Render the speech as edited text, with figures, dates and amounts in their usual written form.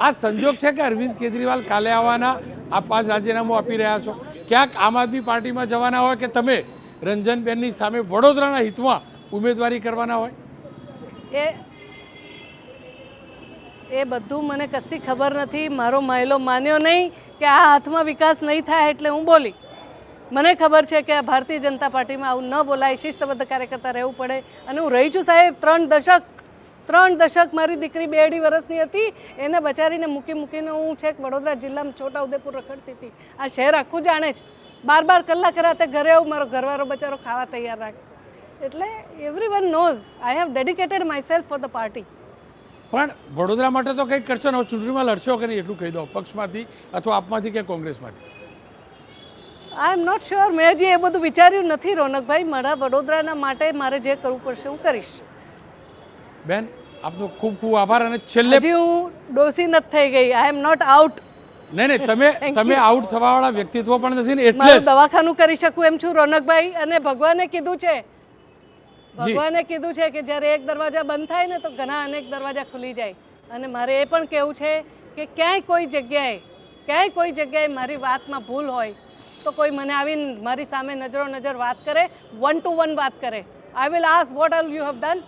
આ સંજોગ છે કે અરવિંદ કેજરીવાલ કાલે આવવાના, આ 5 રાજીનામું આપી રહ્યા છો, ક્યાંક આમ આદમી પાર્ટીમાં જવાના હોય કે તમે રંજનબેનની સામે વડોદરાના હિતમાં ઉમેદવારી કરવાના હોય? એ બધું મને કશી ખબર નથી. મારો માયલો માન્યો નહીં કે આ હાથમાં વિકાસ નહીં થાય એટલે હું બોલી. મને ખબર છે કે આ ભારતીય જનતા પાર્ટીમાં આવું ન બોલાય, શિસ્તબદ્ધ કાર્યકર્તા રહેવું પડે. અને હું રહી છું સાહેબ 3 દશક મારી દીકરી 2.5 વર્ષની હતી, એને બચારીને મૂકીને હું છેક વડોદરા જિલ્લામાં છોટા ઉદેપુર રખડતી હતી. આ શહેર આખું જાણે છે. 12 કલાક રાતે ઘરે આવું, મારો ઘરવાળો બચારો ખાવા તૈયાર રાખે. એટલે everyone knows I have dedicated myself for the party. પણ વડોદરા માટે તો કંઈક કરશો ને, ચૂંટણીમાં લડશો કે નહીં એટલું કહી દો, પક્ષમાંથી અથવા આપમાંથી કે કોંગ્રેસમાંથી? આઈ એમ નોટ શ્યોર. મેં હજી એ બધું વિચાર્યું નથી રોનકભાઈ. મારા વડોદરાના માટે મારે જે કરવું પડશે હું કરીશ. બેન, આપનો ખૂબ ખૂબ આભાર. અને છેલ્લે હજી હું ડોસી નથી થઈ ગઈ. આઈ એમ નોટ આઉટ. નહીં, તમે આઉટ થવાવાળા વ્યક્તિત્વ પણ નથી ને, એટલે મારું દવાખાનું કરી શકું એમ છું રોનકભાઈ. અને ભગવાને કીધું છે કે જ્યારે એક દરવાજા બંધ થાય ને તો ઘણા અનેક દરવાજા ખુલી જાય. અને મારે એ પણ કહેવું છે કે ક્યાંય કોઈ જગ્યાએ મારી વાતમાં ભૂલ હોય તો કોઈ મને આવીને મારી સામે નજરો નજર વાત કરે, 1 to 1 વાત કરે. I will ask what all you have done.